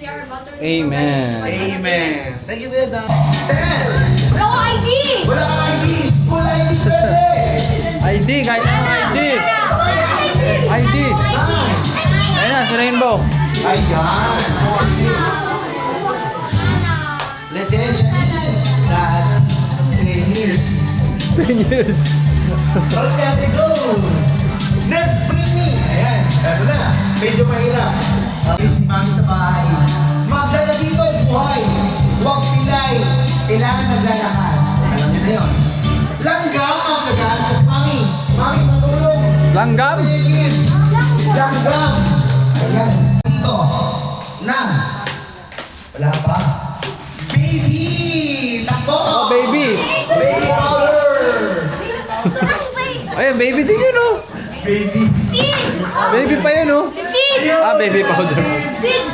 Amen. Amen. Thank you, Kuya Dan. 10. Wala ko ID! Wala kang ID. School ID pwede. ID, kahit anong ID. ID. 9. Ayun na, si Rainbow. Ayan. Lisensya na 10 years. 10 years. Okay, go. Next screening. Ayan. Eto na. Medyo mahirap. Si Mami sa bahay. Magdala dito, buhay. Huwag pilay. Kailangan naglalakad. Alam niyo na yun. Langgam ang naglalakad si Mami. Mami, matulong. Langgam? Please. Langgam. Ayan. Dito. Na. Wala pa. Baby. Takbo. Oh, baby. Baby powder. Ayun, baby din yun, oh. Baby. Baby pa yun, oh. Sid! Ah, baby powder. Sid!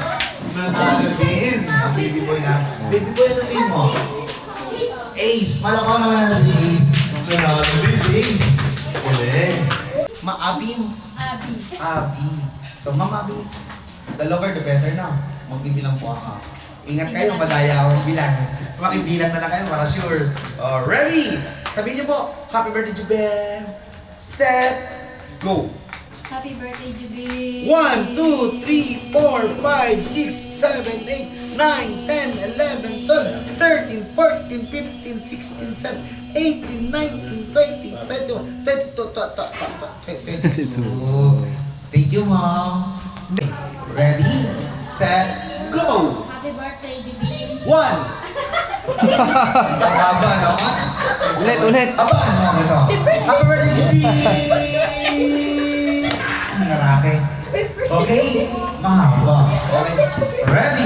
Nagagawin. Ang baby boy na. Baby boy, ano name mo? Ace. Malakaw naman na si Ace. Sinabi si Ace. Galing. Maabing. Abi. So, Ma'am Abi, the longer the better na. Magbibilang po ako. Ingat kayo, madaya akong bilang. Makibilang na lang kayo para sure. Ready? Sabihin niyo po, happy birthday, Jubel. Set, go. Happy birthday, Juby! 1, 2, 3, 4, 5, 6, 7, 8, 9, 10, 11, 12, 13, 14, 15, 16, 17, 18, 19, 20, 21, 22. Thank you, Mom. Ready, set, go! Happy birthday, Juby! 1. Haba naman. Ulit. Aba, ano ito? Happy birthday, Juby! Narake. Okay? Mahaba. Okay? Ready,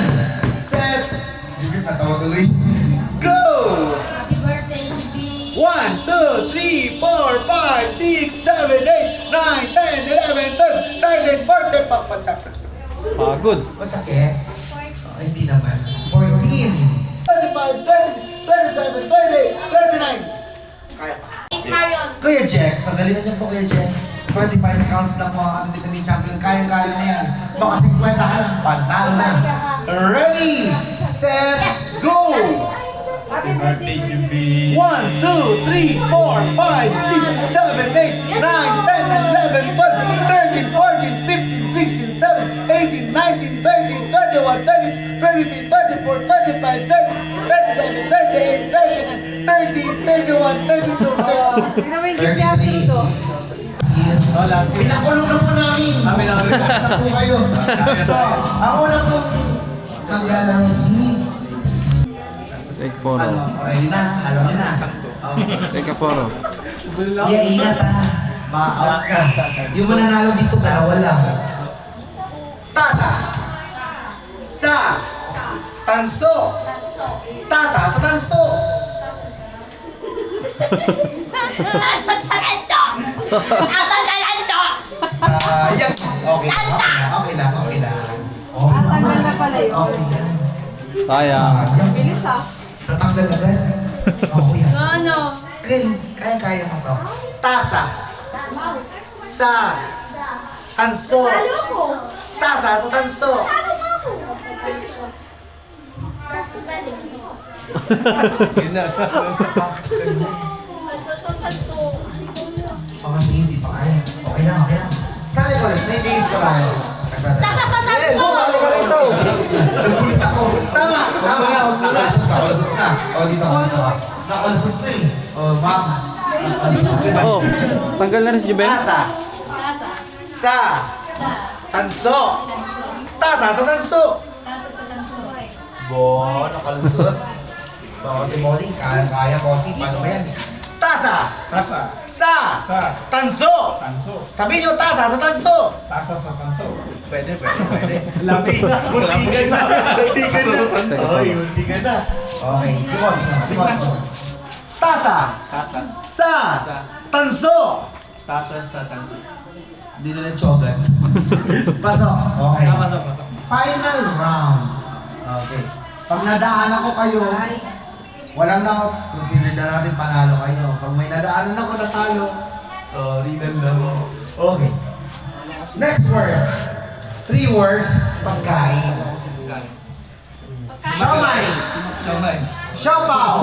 set, Juby, natawa tuloy. Go! Happy birthday, Juby! 1, 2, 3, 4, 5, 6, 7, 8, 9, 10, 11, 12, 13, 14, papatak. Pagod. Masakit? Hindi naman. 14, 25, 26, 27, 28, 29. Kaya pa. Miss Marion! Kuya Jack, sandalihan niyo po Kuya Jack. 25 counts lang po ang Independent Champion. Kaya-kaya mo yan. Baka 50 ka lang, panalo na. Ready, set, go! Happy birthday, Juby! 1, 2, 3, 4, 5, 6, 7, 8, 9, 10, 11, 12, 13, 14, 15, 16, 17, 18, 19, 20, 21, 22, 23, 24, 25, 27, 28, 29, 30, 31, 32, 33. Pinakulong na po namin. Sa po kayo. So, ang una pong maglalaro si... Take photo. Ready na? Alam niyo na. Take a photo. Kaya ingat ha. Ma-out ka. Yung mananalo dito, dalawa lang. Tasa. Sa. Tanso. Tasa sa tanso. Sayang. Okay lang. Okay lang. Tanggal na pala yun. Okay lang. Sayang. Bilis ah. Natanggal agad. Okay yan. Ano? Kaya mo to. Tasa. Sa. Tanso. Tasa sa tanso. Kasi hindi pa kaya. Okay lang. Sali ko ulit. 3 days ko lang. Tasa sa tanso! Nagulit ako. Tama. Nakalusot na. O, dito ka. Nakalusot na eh. O, ma'am. Nakalusot na. Oh, tanggal na rin si Jubel. Tasa. Sa. Tanso. Tasa sa tanso. Bo, nakalusot. So, si Molly, kaya ko si paano ba yan? Tasa. Tasa. Sa. Sa. Tanso. Tanso. Sabihin nyo, tasa sa tanso. Tasa sa tanso. Pwede. Munti ka na. Oy, munti ka na. Okay, si boss. Tasa. Tasa. Sa. Tanso. Tasa sa tanso. Hindi na lang chogan. Pasok. Okay. Pasok. Final round. Okay. Pag nadaanan ko kayo, walang na, consider na natin panalo kayo. Pag may nadaanan ako na talo, sorry na lang. Okay. Next word. 3 words, pagkain. Siomay. Siomay. Siopaw.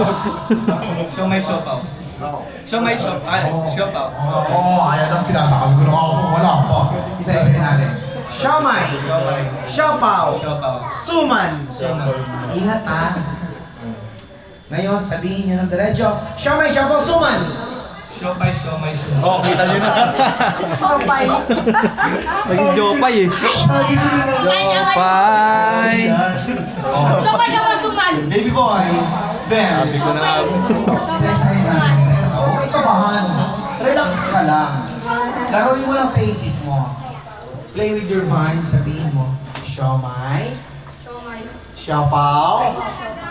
Siomay, siopaw. Siomay, siopaw. Oo, ayan ang sinasabi ko na ako. Wala pa. Isa-isa natin. Siomay. Siomay. Siopaw. Siopaw. Suman. Siomay. Ingat ha. Ngayon, sabihin niyo ng diretso. Siomay, siopaw, suman. Siomay, siomay, siomay. Oh, kita niyo na. Kapay. Naging jopay eh. Jopay. Siya ba suman? Baby boy. Then, Sabi ko na nga. isa-isa natin. Huwag may kabahan. Relax ka lang. Laruin mo lang sa isip mo. Play with your mind. Sabihin mo. Siomay. Siomay. Siopaw.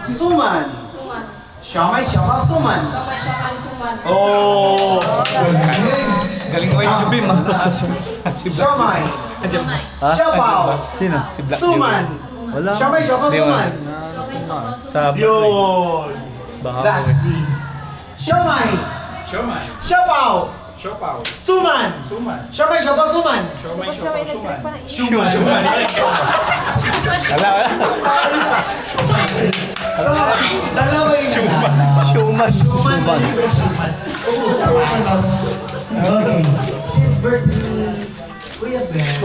Suman. Suman. Siomay, siopaw, suman. Siomay, suman. Oh! Galing! Galing ko yung Jubim. Siomay. Ha? Siopaw. Sino? Si Black Suman. Wala. Siomay, siopaw, Di, suman. Siomay, suman. Sa Yun! Baka Lastly. Siomay. Siomay. Siopaw. Siopaw. Suman. Suman. Siomay, siopaw, suman. Siomay, Tapos kami nag-trip pa ng inis. Siomay. Siomay. Wala, wala. So, dalawa yung nanalo. Showman. Suman. Suman. Okay. Since birthday, Kuya Ben.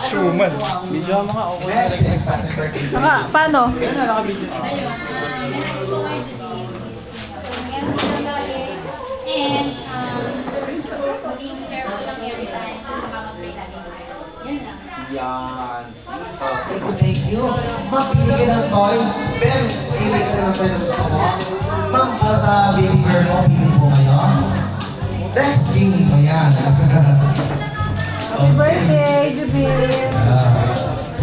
Suman. Video mga ako. Message sa ating birthday. Paano? Ayun, message ko kayo today. And, maging careful lang every time. Saka mag-pray lagi. Yan lang. Yan. Thank you. Mapili ka ng toy. Ben, pili ka ng toy na gusto mo. Ma'am, para sa baby girl mo, pili mo ngayon. Next game mo yan. Happy birthday, Jubin.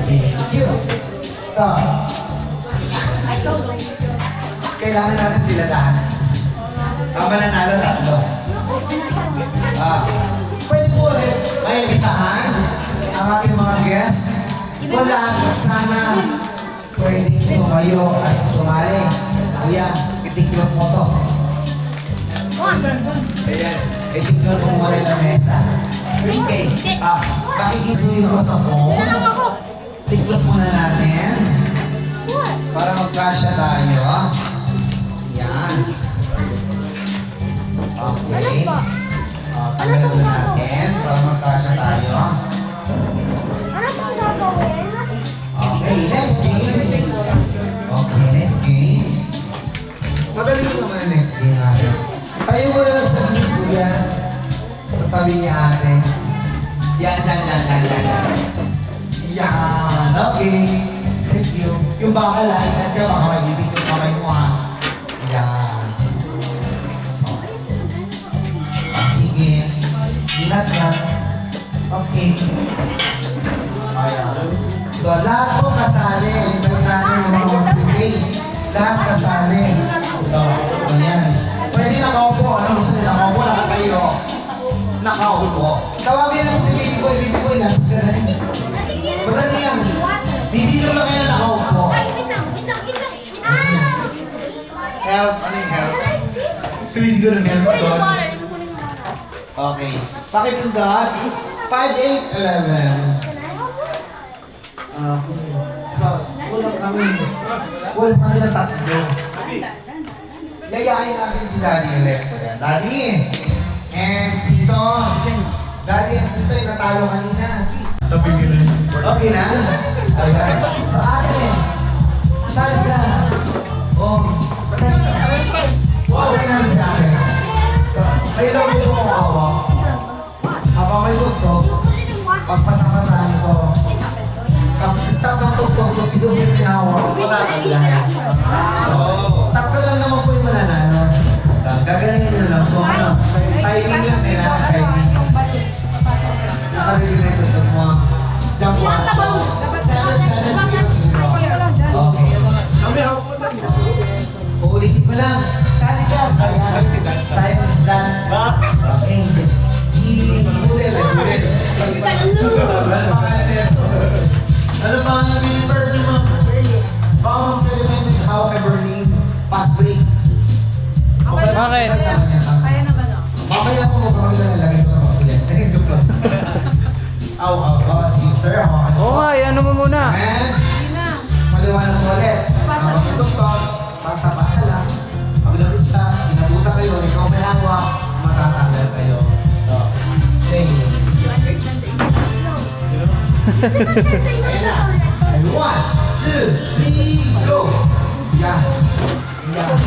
Thank you. So, kailangan natin sila lahat. Ang mananalo tatlo. Pwede po ulit ay imitahan ang ating mga guests. Wala, sana pwede tumayo at sumali. Kuya, itiklo mo to. Ayan, itiklo mo mo rin ang mesa. Okay, pakikisuyo ko sa phone. Tiklop muna natin. Para magkasya tayo. Yan. Okay. Tanggalin muna natin para magkasya tayo. Okay, next game. Okay, next game. Madali naman ang next game natin. Tayo mo na lang sa gilid, kuya. Sa tabi ni ate. Yan. Yan. Okay. Thank you. Yung bakal ha, ingat ka, baka magibig yung kamay mo ha. Yan. So. Sige. Ingat ka. Okay. Ayan. So, lahat po kasali. Invite natin yung mga mag-play. Lahat kasali. So, ayan. Pwede nakaupo. Ano gusto nyo? Nakaupo, nakatayo. Nakaupo. Tawagin lang si Baby Boy. Baby Boy, lapit ka na rin. Madali yan. Bibilo lang kayo na nakaupo. Wait lang. Help. Ano yung help? Sumisiguro ng help doon. Okay. Pakipindot. 5, 8, 11. Okay. So, kulang kami na tatlo. Yayain natin si Daddy ulit. Daddy! And Tito! Daddy, gusto yung natalo kanina. Sa bibili. Okay na? Ayan. Sa atin. Saan ka? Oh, saan ka? Okay na sa atin. So, may loob ko ang hawak. Habang may tugtog, pagpasapasahan ko. Stop ang tugtog ko, siguro yung pinahawak. Wala kang lahat. So, tatlo lang naman po yung mananalo. So, gagalingin nyo lang. So, ano, timing lang, kailangan timing. Nakarili rin gusto mo. Jump 1. 7, 7, 0, 0. Okay. Uulitin ko lang. Sali ka. Sayang stand. Okay. Si Udel. Ano pangalan nito? Ano pangalan ng birthday mo? Baka mag-element how I Berlin. Pass break. Bakit? Kaya naman o. Mamaya po magkakaroon na nalagay ko sa makulit. Joke lang. Sige, sir. Oo nga, ano mo muna. And, Hindi na. maliwanag ko ulit. Para Tawag ng doktor, basa-basa lang. Paglagista, inabuta kayo, ikaw may hawak, matatanggal kayo. So, thank you. Ayan na. And 1, 2, 3, go! Yan. Yan.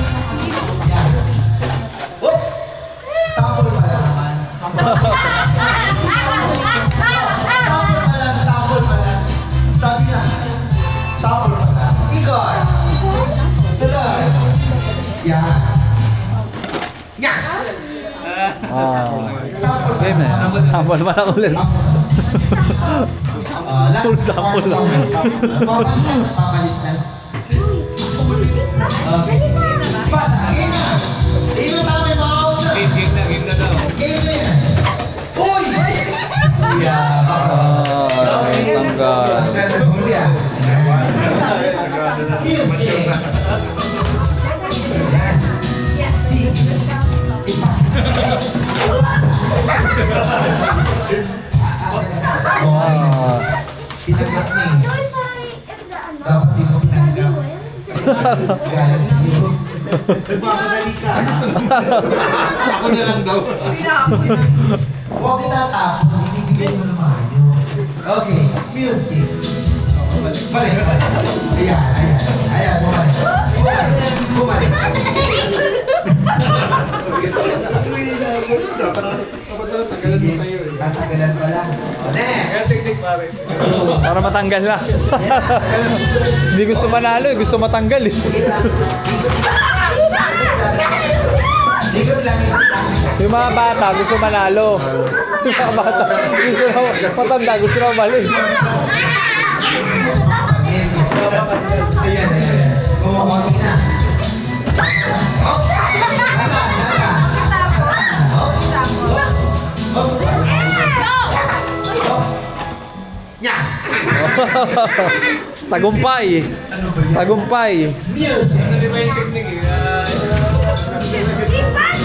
Yan. Oh! Sample pa lang naman. Sample pa lang, sample pa lang. Sabi na, sample pa lang. Igor! Tuloy! Yan. Yan! Sample pa Game lang, eh. sample pa lang. Sample pa lang ulit. Last Full sample lang. Papalit na. Okay. Pasa, game na. Ino tayo mga out na. Game na daw. Game na yan. Uy! Yeah, baka. Okay, tanggal. Tanggal na simulya. Music. Yan. Si. Oh, tinanggap mo eh. Dapat di mo tinanggap. Galang sa iyo. Nagmamadali ka. Ako na lang daw. Huwag itatapon, ibibigay mo na maayos. Okay, music. Balik. Ayan. Ayan, bumalik. Bumalik. Sige, tatagalan pa lang. Next! Para matanggal na. Hindi gusto manalo eh. Gusto matanggal eh. Likod lang. Yung mga bata gusto manalo. Yung mga bata gusto na matanda. Gusto na umalis. Ayan. Kumakonti na. Oh! Naka. Nya! Tagumpay. Tagumpay. Music!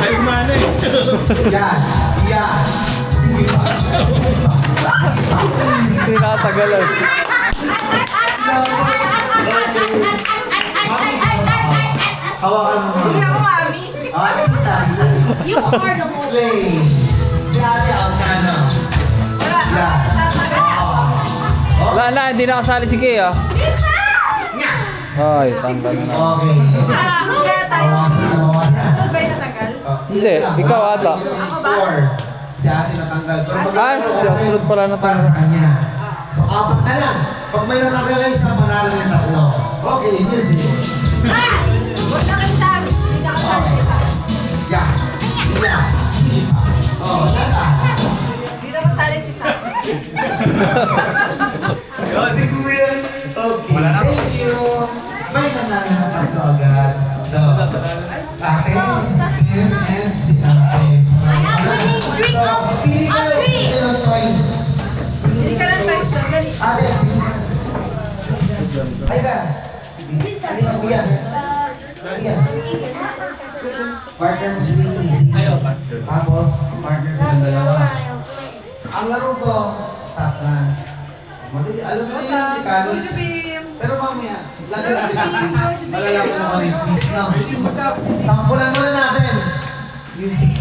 Ay, kumano eh. Yan! Sige pa! Tinatagalan. Hawakan mo. Hindi ako, mami. Kita. You are the most. Play! Si Ate Alcano. Yan! Wala na, hindi nakasali si Kay ah. Nya! Ay, tanggal na. Okay. Kaya tayo. Bawas na. Ano ba yung natagal? Hindi, ikaw ata. Four. Si Ate natanggal. Ah, siya, sunod pala Para natanggal. sa kanya. So, 4 na lang. Pag may natanggal ay isa, manalo yung 3. Okay, music. Huwag na kayo sabi. Hindi na kayo sabi. Yeah. Yeah. Oh, tata. Hindi na masali si Sam. Si Kuya. Okay. Thank you. May nanalo na 3 agad. So, Ate, Kim, and si Ate. I have winning streak So, of pili kayo. three. Pili kayo ng twice. Hindi ka lang tayo sa ganito. Ate, pili ka. Ay ka. Ay ka, Kuya. Kuya. Partner mo si Easy. Tapos, partner silang dalawa. Ang laro ko, stop dance. Madali, alam mo na yung mechanics. Pero mamaya, lagyan natin yung quiz. Malalaman naman yung quiz na. Sampulan muna natin. Music.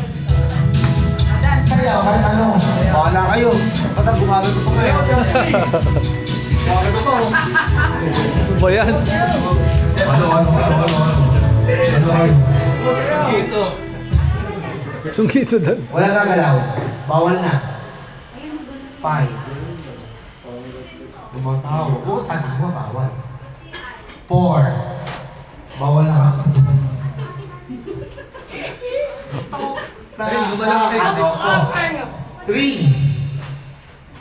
Sayaw, kahit ano. Bahala kayo. Basta gumagay ko pa kayo. Gumagay ko pa. Ano ba yan? Sungkito doon. Wala na galaw. Bawal na. 5. Bumataw. Oo, tanawa, bawal. 4. Bawal na ako. Ano ko? 3.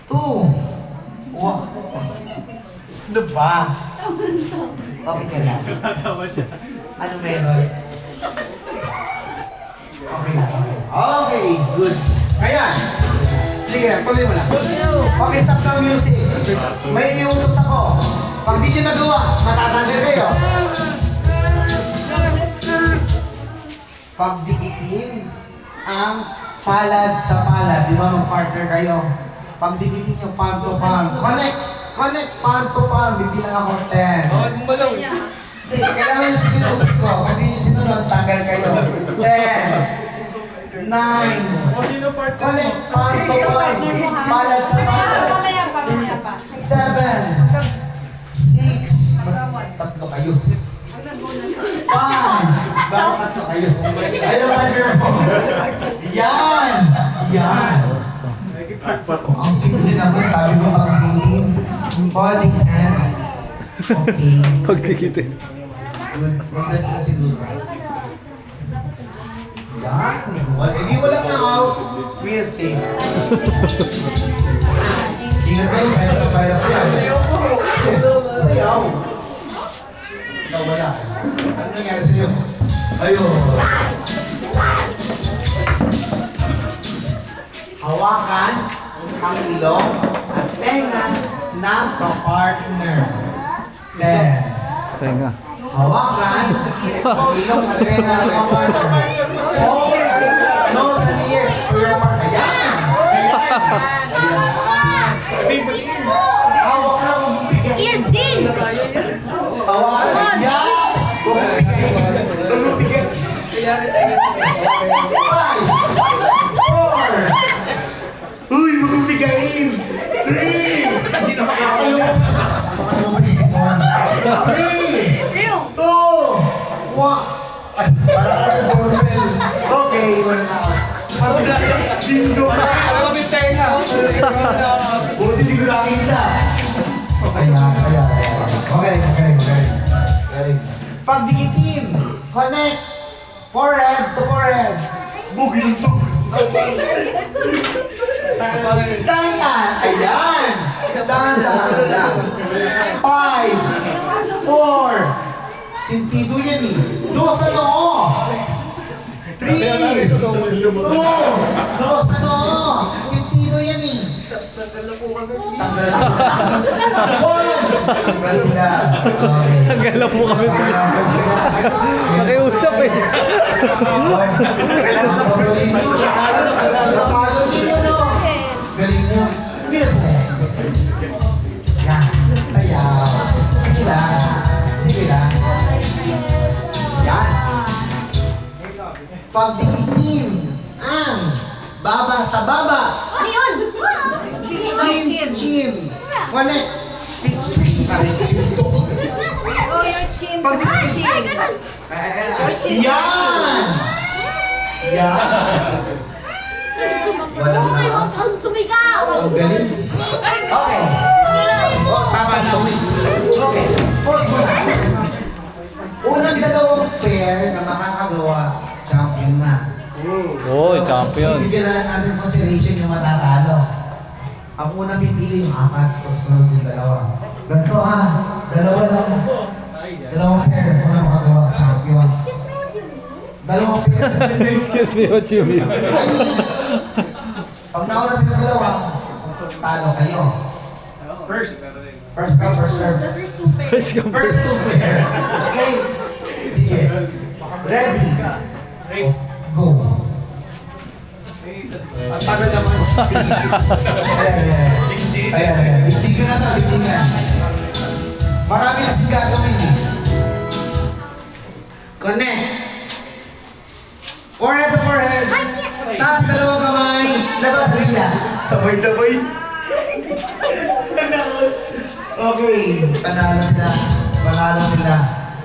2. 1. Ano ba? Okay ka lang. Ano meron? Okay lang. Okay, good. Kaya, sige, tuloy mo lang. Okay, stop ng music. May iutos ako. Pag di nyo nagawa, matatanggal kayo. Pagdikitin ang palad sa palad. Di ba mag-partner kayo? Pagdikitin nyo palm to palm. Connect! Connect palm to palm. Bibilang ako 10. Hindi, kailangan yung sinutos ko. Kung hindi nyo sinunod, tanggal kayo. 10, 9, connect part to part, balat sa balat. Mamaya pa, mamaya pa. 7, 6, tatlo kayo. 5, baka tatlo kayo. Ayun, partner mo. Yan! Yan! Ang simple naman, sabi mo pag meeting, holding hands. Okay. Pagtikitin. Good. Progress na siguro. Yan. Hindi walang na out. Real safe. Ingat kayo, kaya yan. Sayaw. Nawala. Ano nangyari sa'yo? Ayun. Hawakan ang ilong at tenga ng kapartner. 10. Tenga. Hawakan ang ilong at tenga ng kapartner. Hold nose and ears for your partner. Ayan! Ayan! Hawakan ang bumibigay. Ears din! Hawakan. Ayan! Bumibigay. 5, 4, uy, magubigayin! 3! Hindi na makakalaw! 3! 2! 1! Ay, parang ano doorbell. Okay, wala na ako. Dindo! Buti di ko nakita. Kaya. Okay. Pagdikitin, connect forehead to forehead. Bugi ng tug. Dahan! Ayan! Dahan lang. 5, 4, sentido yan eh. 2 sa noo. 3, 2, 2 sa noo. Sentido yan eh. Tanggal na sila. 1, tanggal sila. Okay. Tanggal na po kami. Tanggal sila. Nakiusap eh. Kailangan ko galing nyo. Napalo nyo yun, no? Galing nyo. Feel safe. Yan. Sayaw. Sige lang. Yan. Pagdikitin ang baba sa baba. Ano yun? Chin to chin. Connect. Oh, your chin. Pagdikitin. Ay, ganun. Yan! Yan! Walang Oh, na. huwag kang sumigaw. Ang galing. Okay. Oh, tama na. Okay. Pause mo na. Unang dalawang pair na makakagawa, champion na. Oy, champion. So, bigyan na lang natin consideration yung matatalo. Ang unang pipili yung 4, tapos sunod yung 2. Ganito ha, dalawa lang. Dalawang pair, unang makagawa, champion. Dalawang pair. Excuse me, what you mean? I mean, pag nauna sila dalawa, talo kayo. First come, first serve. First come. First 2 pair. Okay? Sige. Ready? Go. Ang tagal naman. Ayan. Bigyan na to, bigyan. Marami kasi gagawin eh. Connect. Forehead to forehead. Taas dalawang kamay. Labas sa bila. Sabay-sabay. Okay. Panalo sila.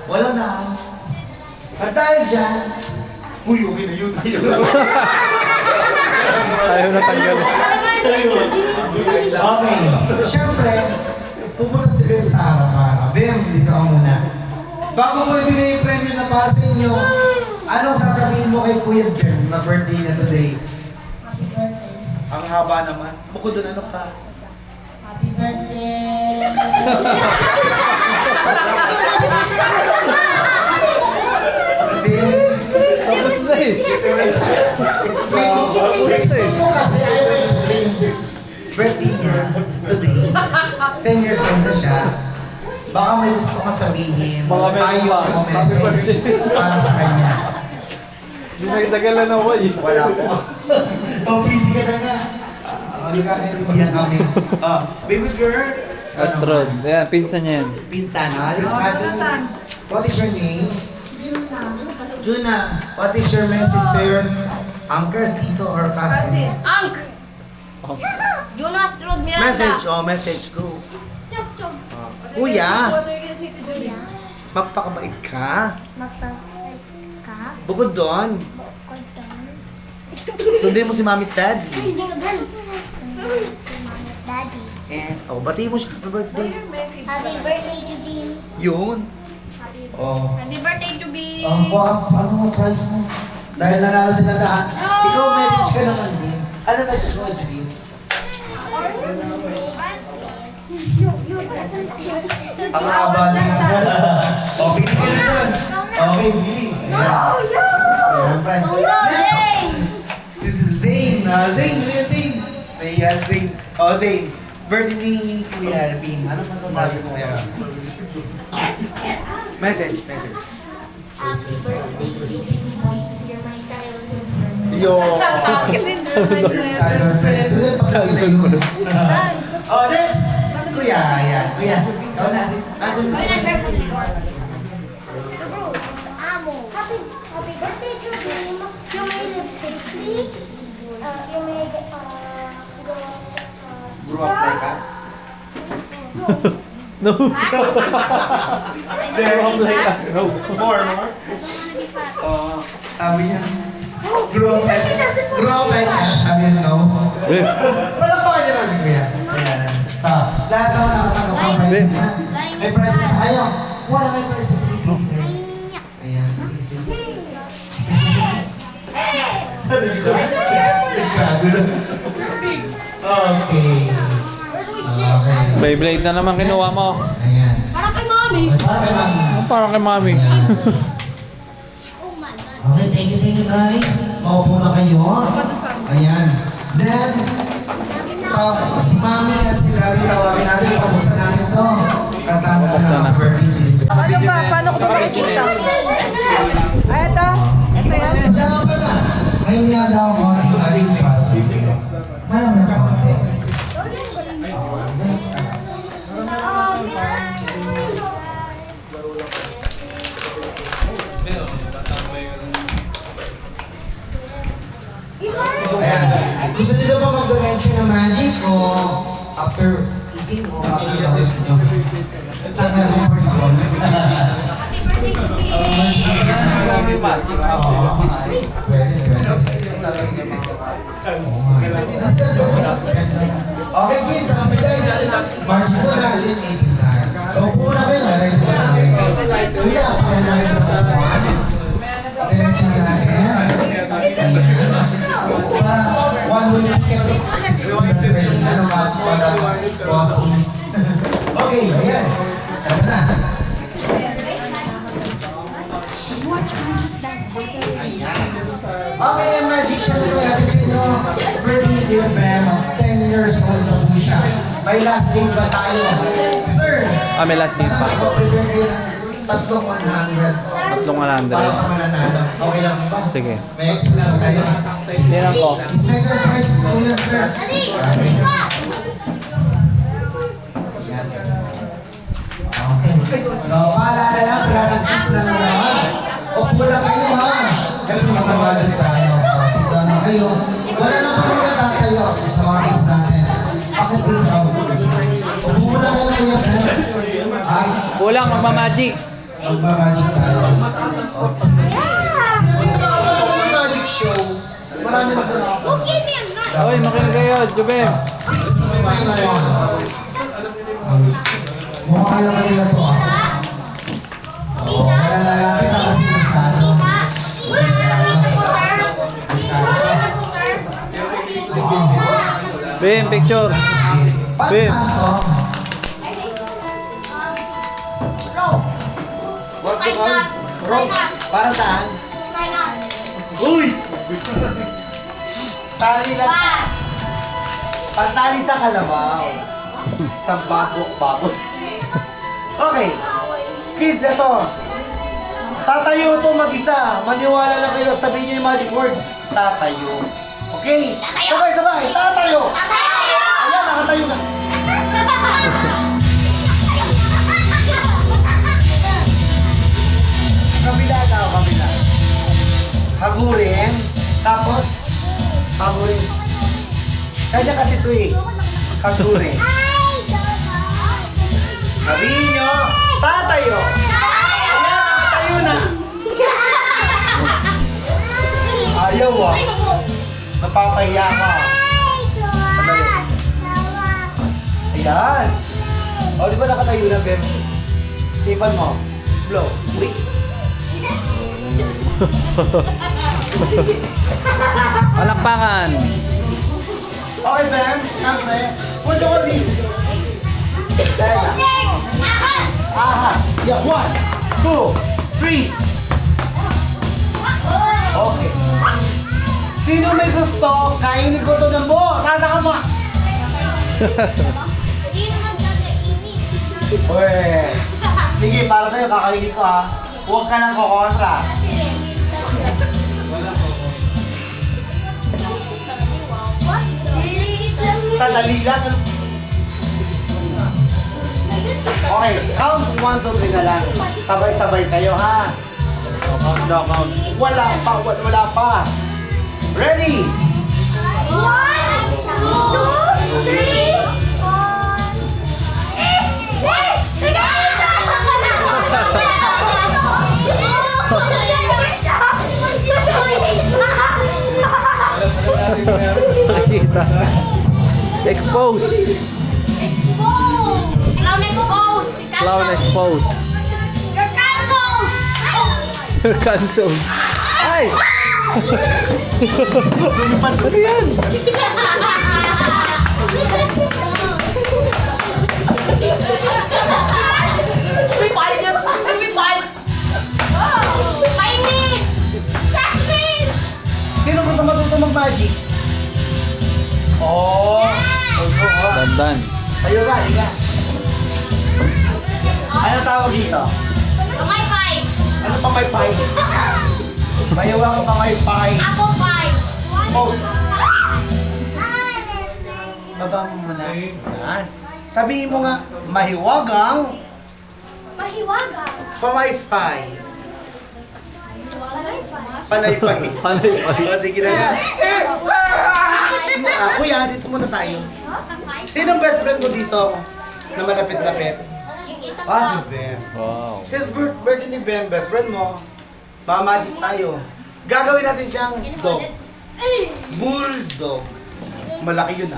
Walang na. At dahil dyan, uy, okay na yun. Ayaw na tanggal. Okay. Siyempre, pupunta si Bem sa harapan. Bem, dito ka muna. Bago mo ibigay yung premyo na para sa inyo, anong sasabihin mo kay Kuya Bem na birthday na today? Happy birthday. Ang haba naman. Bukod doon, ano pa? Happy birthday. Tapos na eh. Explain mo kasi, I will explain. Birthday niya today. 10 years old na siya. Baka may gusto kang sabihin. Baka meron Ayaw pa. mo Happy message para sa kanya. Hindi nagtagal na ako eh. Wala po. Pili ka na nga. Hindi ka naintindihan kami. Baby girl. Astrid. Ayan, pinsan niya yan. Pinsan, ha? Yung cousin. What is your name? Juna. What is your message to your uncle, tito, or cousin? Ank! Juno Astrud Miranda. Message, message, go. Chop, chop. Kuya, What are you gonna say to Julia? magpakabait ka. Magpapait ka, Bukod doon, bukod doon, sundin mo si mami at daddy. Hindi ka gan. sunod si mama at daddy. And, bati mo siya, happy birthday. Happy birthday, Jubin. Yun. Oh. Happy birthday to be. Paano mo price mo? Dahil nanalo sila lahat. Ikaw, message ka naman din. Ano message mo, Jean? Ang haba niya. Pili ka na doon. Okay, pili. Siyempre. Next. Si Zane. Zane, Kuya Zane. Ayan, Zane. Zane. Birthday ni Kuya Alvin. Ano pa sabi mo kaya? Message. Happy birthday to be boy. You're my childhood. Yo. Childhood friend. Tuloy, pagkakita yun. Next. Si Kuya. Ayan. Kuya. Ikaw na. Asan mo? Amo. Happy birthday, Jubin. You may live safely. You may go sa... Grew up like us. No. No. More. Sabi niya. Grew up like us. Sabi niya, no. Wala pa kanya lang si Kuya. Ayan. So, lahat naman nakatanggap ng prizes na. May prizes na kayo. Wala kayo prizes sa ibig. Ayan. Nagkagulo. Okay. Beyblade na naman kinuha mo. Ayan. Para kay mommy. Para kay mami. Parang kay mami. Okay, thank you sa inyo guys. Maupo na kayo. Ayan. Then, si mami at si daddy tawagin natin. Pabuksan natin to. Katanda na ng birthday season. Ano ba? Paano ko ba makikita? Ay, ito. Ito yan. Siya nga pala. Ngayon nga daw ang konting aling pass. Mayroon na konti. Next. Ayan. Gusto nyo ba mag-donate ng magic o after eating o after hours nyo? Saan na comfort ako? Happy birthday to be. Pwede. Okay, kids, ang pagkain natin, march mo na, din 18 tayo. So, upo na kayo, ready po namin. Kuya, pakailangan sa kapuan. Diretso na natin yan. Ayan. Para one-way ticket. Ano ba? Para bossing. Okay, ayan. Ito na. Okay, ang magic siya nito natin sa inyo. Birthday ni Kuya Bem, 10 years old na po siya. May last game ba tayo? Sir! May last game pa. Sana mag-prepare kayo ng tatlong 100. Tatlong 100. Para sa mananalo. Okay lang ba? Sige. May extra na kayo. Tingnan ko. Special prize po yan, sir. Okay. Okay. So, paalala lang sa lahat ng kids na naman. Upo na kayo ha. Kasi matawagan tayo. So, sit down na kayo. Wala na po muna tatayo sa mga kids natin. Bakit po siya? Upo muna kayo, Kuya Ben. Kulang, magmamagic. Magmamagic tayo. Okay. Sino dito nakapanood ng magic show? Marami na po nakapanood. Give me a knife. Hoy, makinig kayo, Jubem. 66991. Mukha naman nila to ah. Oo, wala lalapit na kasi delikado. Wala na lang dito po, sir. Delikado Wala ka. na po, sir. Oo. Bem, picture. Paano Bim. saan to? Row. What Tie knot. Tie knot. Para saan? Tie knot. Uy! Tali lang. One. Pantali sa kalabaw. Sa babok-babok. Okay. Kids, ito. Tatayo ito mag-isa. Maniwala lang kayo. Sabihin niyo yung magic word. Tatayo. Okay? Sabay-sabay. Tatayo. Tatayo! Ayan, nakatayo na. Kanya kasi ito eh. Kagure. Sabihin nyo, tatayo. Ayan, tayo na. Ayaw ah. Napapahiya ka. Madali. Ayan. O, di ba nakatayo na, Bem? Tipan mo. Blow. Uy. Palakpakan. Okay, Bem. Siyempre. Put on this. Dahil na. Ahas. Yeah, 1, 2, 3. Okay. Sino may gusto? Kainin ko to ng buo. Tasa ka mo. Uy. Sige, para sa'yo, kakainin ko ha. Huwag ka nang kukontra. Sandali lang. Okay, count 1, 2, 3 na lang. Sabay-sabay kayo ha. Count daw, count. Wala pa. Ready? 1, 2, 3. Nakita. Expose. Clown expose! Clown expose. You're cancelled! You're cancelled. Ay! Ano yan? Rewind yun! Rewind! Mainit! Jasmine! Sino gusto matuto mag-magic? Oh! Dandan. Tayo ka, higa. Ano tawag dito? Kamay five! Ano pa may pie? Mayawa ka pa may pie. Apple five! Pose. Baba mo muna. Yan. Sabihin mo nga, mahiwagang Mahiwaga. pamaypay. Panaypay. Panaypay. O, sige na nga. Kuya, dito muna tayo. Sino ang best friend mo dito? Na malapit-lapit? Yung isa Si Ben. Wow. Since birthday ni Ben, best friend mo, magic tayo. Gagawin natin siyang dog. Bulldog. Malaki yun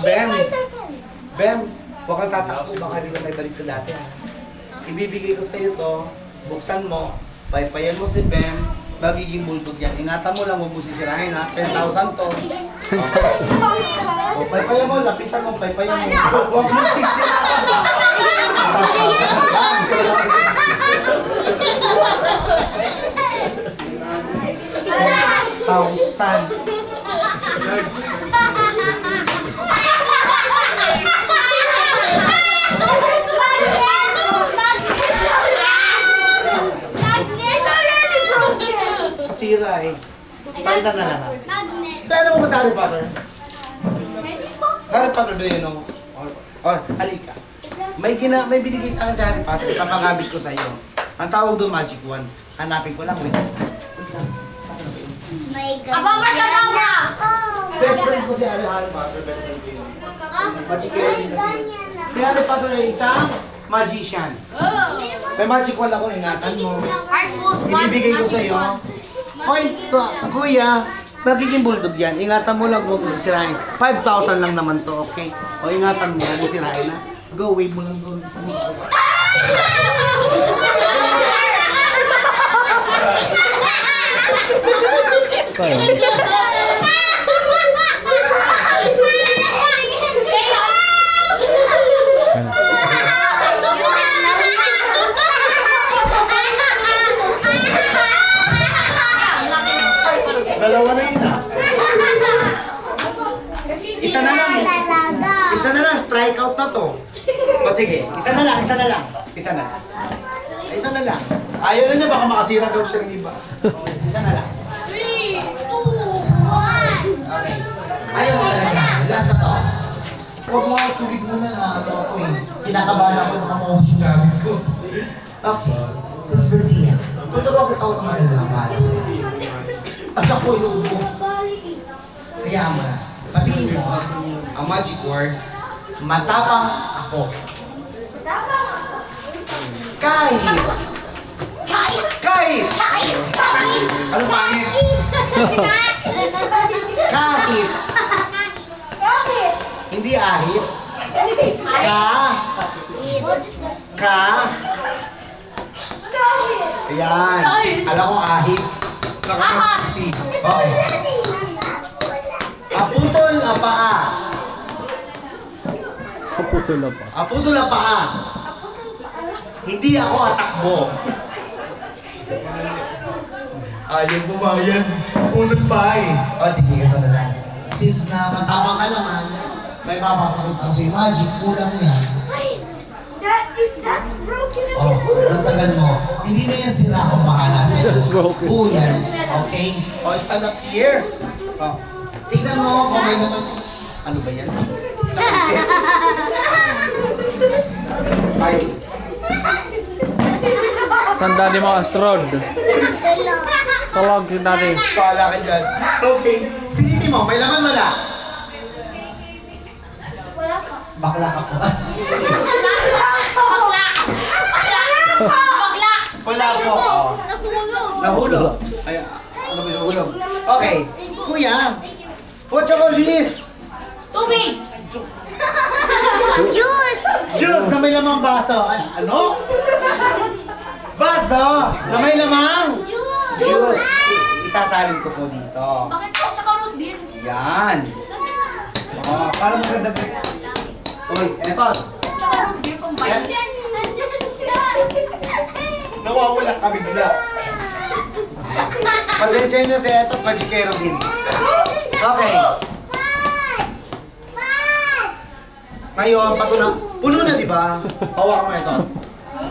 Ben. Ben, huwag kang tatakbo. Baka hindi ka may balik sa dati Ibibigay ko sa iyo to. Buksan mo. Paypayan mo si Ben. Magiging bulldog yan. Ingatan mo lang, huwag mo sisirahin 10,000 to. O, paypayan mo. Lapitan mo. Paypayan mo. Huwag mo sisirahin. Thousand. Kasira Palitan na lang Dahil mo ba sa Harry Potter? Harry Potter do you know? Halika. May binigay sa akin sa Harry Potter. Kapangamit ko sa iyo. Ang tawag doon Magic Wand. Hanapin ko lang. Wait. Ababa ka daw na! Best friend ko si Harry Potter. Best friend ko yun. Magic Wand kasi. Si Harry Potter ay isang magician. May Magic Wand ako. Ingatan mo. Artful squad! Ibibigay ko sa iyo. Point to, kuya, magiging bulldog yan. Ingatan mo lang kung sisirahin. 5,000 lang naman to, okay? O ingatan mo, kung sisirahin na. Go, wave mo lang doon. Dalawa na yun Isa na lang. Isa na lang, strike out na to. O sige, isa na lang. Isa na lang. Ayaw na niya, baka makasira daw siya ng iba. Isa na lang. 3, 2, 1! Okay. Ayaw mo talaga. Last na to. Huwag mo ang tubig muna na ako kinakabahan ako baka maubos yung gamit ko. Okay. Since birthday yan, tutulong kita ako ng maganda ng bahala sa'yo. At ako inuubo. Kaya Hayaan mo na. Sabihin mo, ang magic word, matapang ako. Kahit. Kahit. Ano pangit? Kahit. Hindi ahit. Ka. Ayan. Alam ko ahit. Si. Okay. Aputol ang paa. Kaputol na pa. Aputol ang paa. Hindi ako atakbo. Ayaw bumayan. Unang bahay. O sige, ito na lang. Since na matapang ka naman, may mapapakita ko si Magic. Kulang yan. That's broken. Oh, nagtagal mo. Hindi na yan sila akong bahala sa'yo. Broken. Buo yan. Okay? O, stand up here. O, tingnan mo kung may naman. Ano ba yan? Nakikip. Ay, Sanda ni mga astrod. Tawag yun natin. bahala ka dyan. Okay. Silipin mo, may laman wala. Wala ka. Bakla ka po. Bakla! Wala po. Oh. Nahulog. Ay, ano ba nahulog? Okay. Kuya, what you call this? Tubig! Juice! Juice na may lamang baso. Ay, ano? Baso na may lamang juice. Isasalin ko po dito. Bakit po? Tsaka root beer. Yan. Oh, para maganda. Uy, eto. Tsaka root beer combined. Nawawala ka bigla. Pasensya nyo si Eto at Magikero din. Okay. Ngayon, puno na, di ba? Hawak mo ito.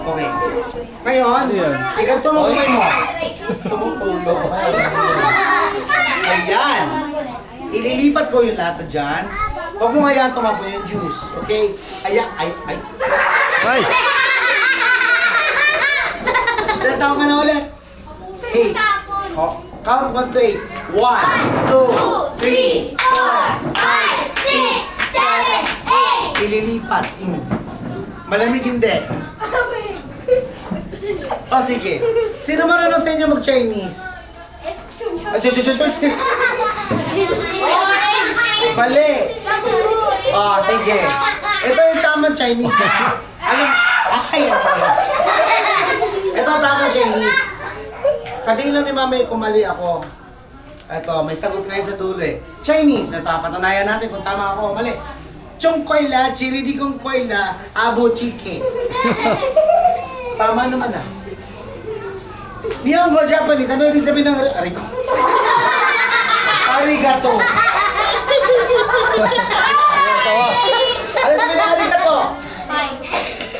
Okay. Ngayon, iganto mo kamay mo. Tumutulo. Ayan. Ililipat ko yung lahat dyan. Huwag mo ngayon tumapo yung juice. Okay? Ay. Ay! Ilan taon ka na ulit? 8. Oh, count 1 to 8. 1, 2, 3, 4, 5, 6, 7, 8. Ililipat. Malamig hindi. O sige. Sino marunong sa inyo mag-Chinese? Mali. Sige. Ito yung tamang Chinese. Alam, ito ang tamang Chinese. Sabihin lang ni Mami kung mali ako. Ito, may sagot kayo sa dulo eh. Chinese. Ito, patunayan natin kung tama ako o mali. Chong kway la, chiridi kong kway la, abo chike. Tama naman ah. Nihongo Japanese, ano ibig sabihin ng arigato? Arigato. Ano sabihin ng arigato? Hi.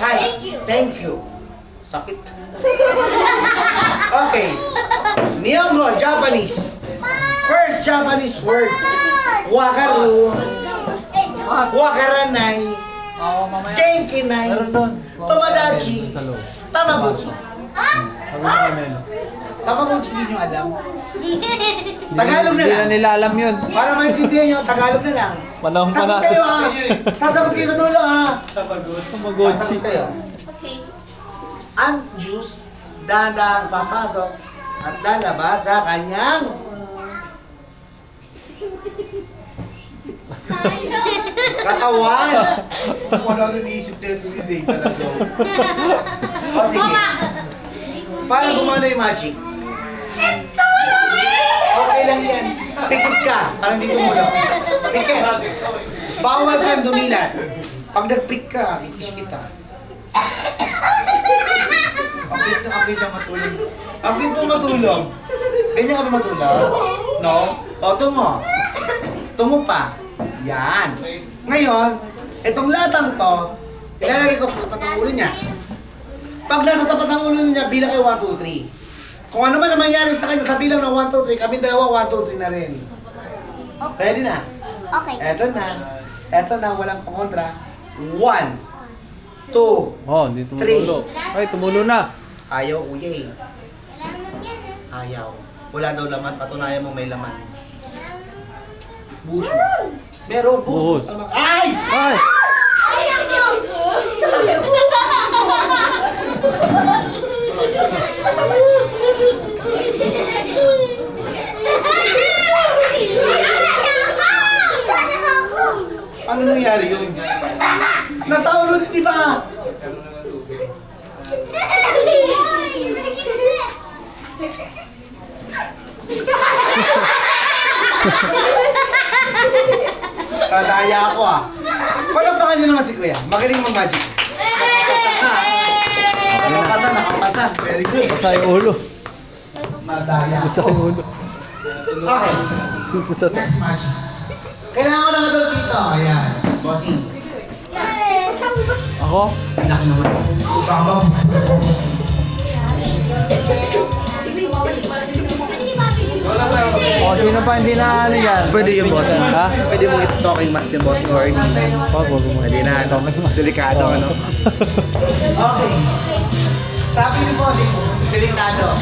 Hi. Thank you. Thank you. Sakit. Okay. Nihongo, Japanese. First Japanese word. Wakaru. Wakaranay. Oo, mamaya. Genkinay. Meron doon. Tomodachi. Sa loob. Tamaguchi. Sabi namin. Tamaguchi din yung alam. Tagalog na Hindi lang. na nila alam yun. Para maintindihan nyo, Tagalog na lang. Panahon pa Sagot natin. kayo ha. Sasagot kayo sa dulo ha. Tamagotchi. Sasagot kayo. Okay. Ang juice, dadang papasok at lalabas sa kanyang katawan. Kung ano iniisip nito ni Zay talaga. O sige. Paano gumana yung magic? Okay lang yan. Pikit ka. Parang dito mo lang. Pikit. Bawal kang dumilat. Pag nag-pick ka, kikis kita. Ang na matulog. Ang mo matulog. Ganyan ka ba matulog? No? O, tungo. Tungo pa. Yan. Ngayon, itong latang to, ilalagay ko sa tapat ng ulo niya. Pag nasa tapat ng ulo niya, bilang kayo 1, 2, 3. Kung ano man ang mangyari sa kanya sa bilang ng 1, 2, 3, kami dalawa 1, 2, 3 na rin. Ready na? Okay. Eto na. Eto na, walang kumontra. 1, 2, Oh, hindi tumutulo. Ay, tumulo na. ayaw, uyay. Ayaw. Wala daw laman, patunayan mo may laman. Buhos mo. Meron, buhos. Buhos. Ay! Ay! Ano nangyari yun? Nasa ulo, di ba? Kadaya ako ah. Palapakan nyo naman si Kuya. Magaling mag-magic. Nakapasa. Very good. Sa yung ulo. Madaya Sa ako. yung ulo. Okay. Sa Next match. Kailangan ko lang ito dito. Ayan. Bossing. Ako? Anak naman. Baba. O, sino pa hindi na ano yan? Pwede yung boss. Ha? Pwede mong talking mas yung boss or hindi. Wag mo. Hindi na, ano. Delikado, ano. Okay. Sabi ni Bossing, delikado.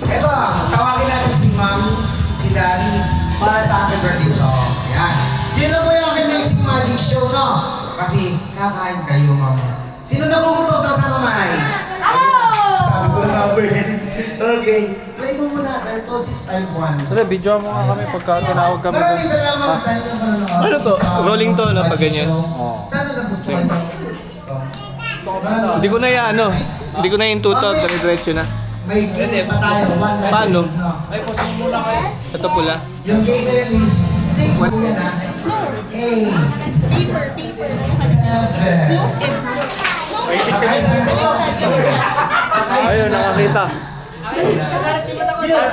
Ito, tawagin natin si Mami, si Daddy, para sa akin birthday song. Yan. Yun na po yung aking next magic show, no? Kasi kakain kayo, Mami. Sino nagugutom na sa mamay? Sabi ko na po yun. Okay. Play mo muna, dahil to 651. Tara, video mo nga kami pagka tinawag kami. Maraming salamat sa inyo panonood. Ano to? Sa Rolling to, no? Pag ganyan? Oo. Sana nagustuhan niyo. So, Hindi ko na yan, ano. Hindi ko na yung tutot. Dire-diretso na. may game pa tayo. One last Paano? game, no? Ito pula. Yung game na yun is, take mo yan ha. 8, 7, Ayun, nakakita.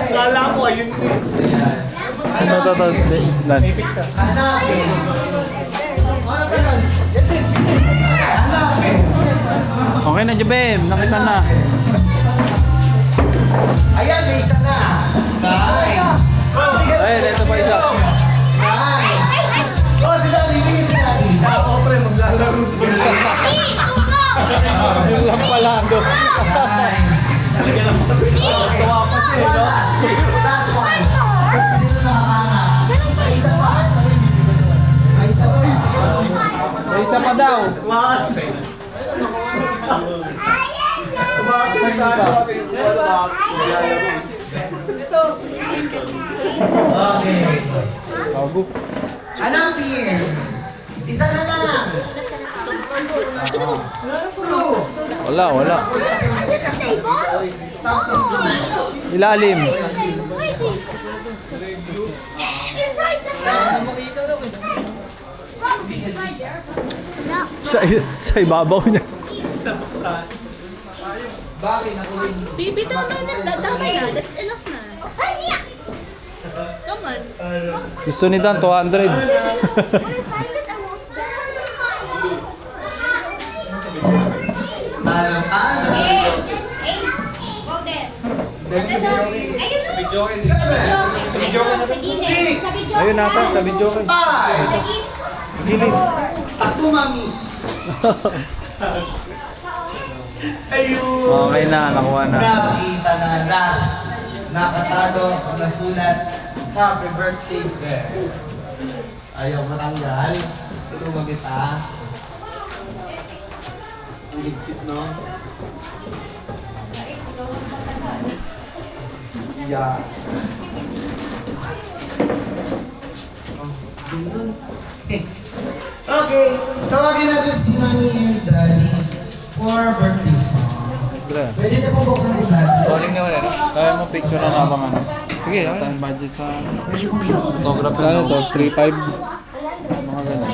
Kala ko, ayun. Ano to? Lan. hanapin. Hanapin. Okay na, Jabem. Nakita na. Ayan, may isa na. Nice. Ayun, ito pa isa. Nice. Oh, sila, libis sila. Ako, pre, maglalaro. Yun lang pala. Nice. One last. Last one. Sino nakahanap? May isa pa. May isa pa. May isa pa daw. Okay. Bago. Hanapin. Isa na lang. Wala. Something. Ilalim. Sa ibabaw niya. Bakit nakulit? Bibitaw na na. Tama na. That's enough na. Come on. Gusto ni Dan, 200. Ayun nata, sa video ko. Gilid. Tato, mami. Ayun. Okay na, nakuha na. Nakita na last. Nakatado, nasulat. Happy birthday, Bear. Ayaw matanggal. Lumagit ah. Ang ligpit, no? Yeah. Okay, tawagin natin si Mami and Daddy for birthday song. Pwede na po buksan po natin. Calling naman yan. Kaya mo picture na habang ano. Sige, time budget sa photographer. Ano to? 3.5? Mga ganun.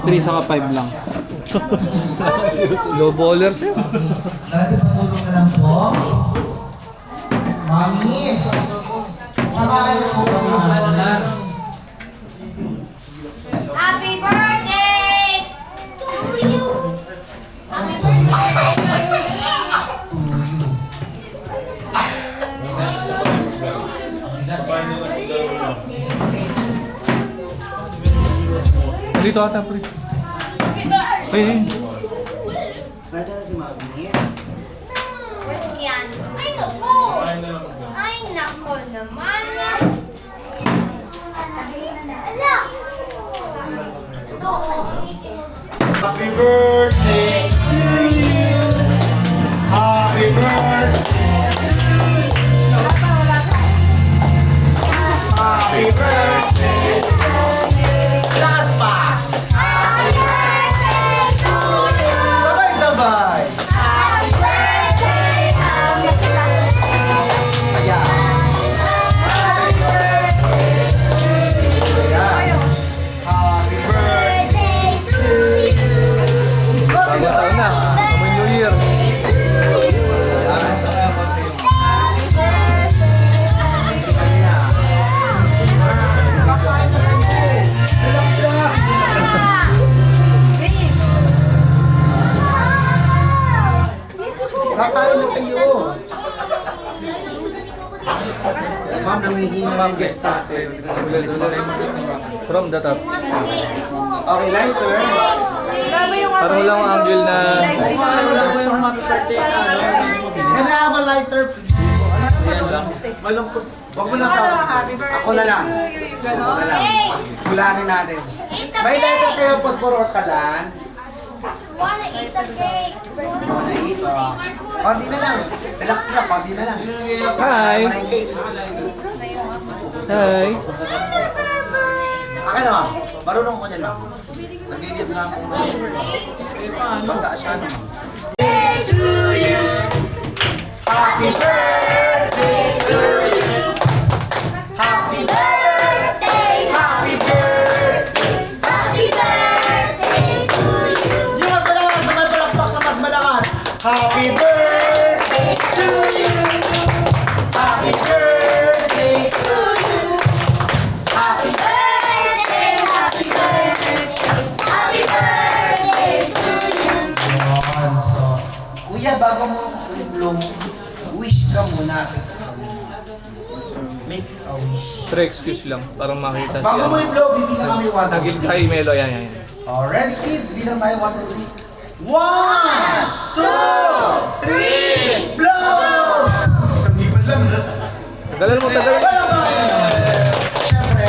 3 saka 5 lang. Low ballers yun. Daddy, patulong na lang po. Mami! Samahan niyo po kami, Mami. Happy birthday to you. Happy birthday. Dito ata, pre. Ay. Yan. Ay, nako. Ay, nako naman. Happy birthday to you. Happy birthday. Happy birthday. Last pa. Happy birthday to you. Sabay-sabay. Happy birthday, happy birthday. Ayan. Happy birthday. Ayan. Happy birthday to you. Bagong taon na. May New Year. Kakain na kayo. Ma'am, namingin na ng guest natin. From the top. Okay, lighter. Parang walang angle na... Can I have a lighter? Malungkot. Wag mo lang sa... Ako na lang. Ako na lang. Gulanin natin. May lighter kayo, Pospor or Kalan? Wanna eat the cake. Konti na lang. Relax na, konti na lang. Hi! Hi! Akin na, ma'am. Marunong ko niyan, ma'am. Nag-edit na ako. Basta siya, ma'am. To you. Happy birthday to you. Happy birthday. Happy birthday. Happy birthday to you. Yung mas malakas, sa may palakpak na mas malakas. Happy birthday to you. Happy birthday to you. Happy Birthday, happy birthday. Happy birthday to you. Yun, so, kuya, bago mo i-bloom, wish ka muna. Make a wish. Pre, excuse lang. Parang makita siya. Bago mo i-blow, bibigyan kami 1, 2, Nagil kay Melo. Yan, yan. Alright, kids, bilang tayo 1, 2, 3. 1, 2, 3, blows! Isang hipan lang, ha? Tagalan mo, tagalan. Siyempre,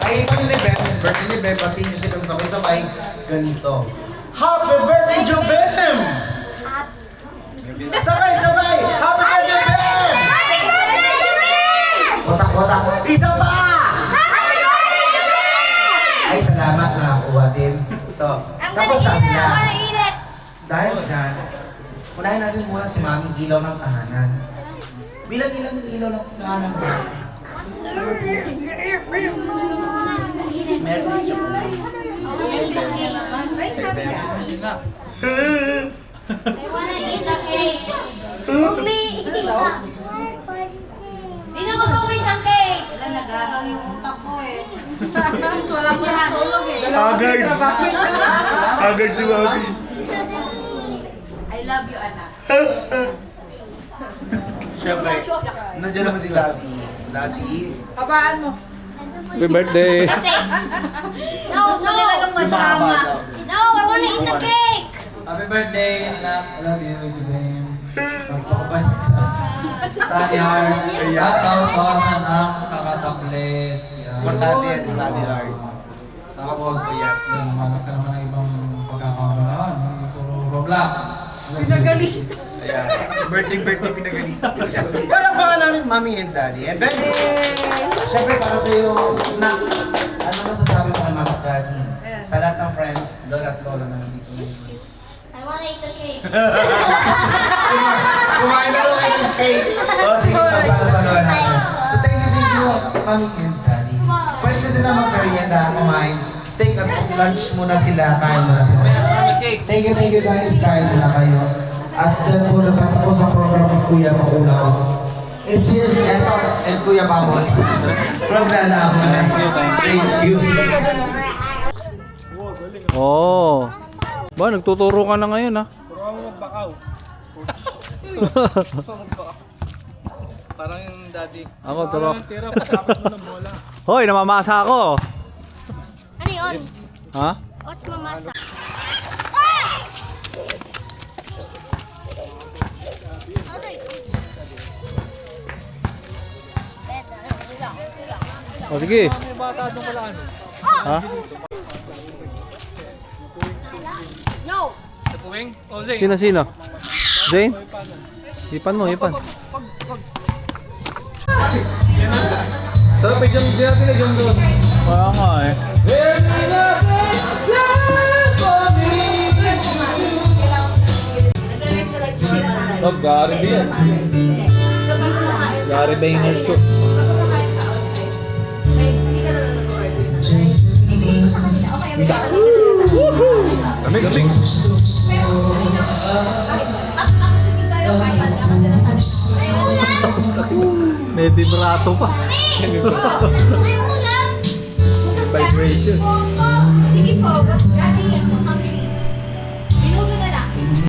ay iba yung event, birthday ni Bem, pati nyo silang sabay-sabay, ganito. Happy birthday, Jobem! Sabay-sabay! Happy birthday, Bem! Happy birthday, Julian! Watak-watak, isa pa! Happy birthday, Julian! Ay, salamat na nakuha din. So, tapos na sila. Dahil dyan, unahin natin muna si Mami ilaw ng tahanan. Bilang ilang ilaw ng tahanan mo? Message ako. I wanna eat the cake. Hindi gusto ko eat the cake. Wala, nag-aaral yung utak ko eh. Wala ko natulog eh. Agad! Agad si Mami. I love you, anak. Siyempre, nandiyan naman si Daddy. Daddy. Habaan mo. Happy birthday! Kasi, no, Yung mahaba daw. no, I wanna eat the cake. Happy birthday, anak. I love you, Jubem. Study hard. At kaos-kawasan ang kakatablet. Importante yan, study hard. Tapos, yan, hanap ka naman ng ibang pagkakamalaan. Hindi puro Roblox. Pinagaling. Ayan. Birthday pinagalitan ko siya. Walang baka namin Mami and Daddy. And then, syempre para sa iyo, na, ano masasabi mo kay Mami at Daddy? Sa lahat ng friends, lola at lola na nandito. I wanna eat the cake. Kumain na lang kayo ng cake. O sige, pasasaluhan natin. So thank you, Mami and Daddy. Pwede na sila mag-merienda, kumain. Take a lunch muna sila, kain muna sila. Thank you guys, kain muna kayo. At dyan po nagtatapos ang program ni Kuya Makulaw. It's here, eto, and Kuya Bubbles. Maglalaban na. Thank you. Oh. Ba, nagtuturo ka na ngayon, ha? Parang yung daddy. Ako, turo. Tira, patapos mo ng bola. Hoy, namamasa ako. Ano yun? Ha? What's mamasa? O, sige. ata doon pala ano. Ha? No. Sa puwing? O, Zane. Sino? Zane? Ipan mo, ipan. Sarap eh, dyan natin lagyan doon. Kaya nga eh. Oh, Gary B yan. Gary Vaynerchuk. Lamig. May vibrato pa. May ulam. Vibration. Sige po. Dati yan.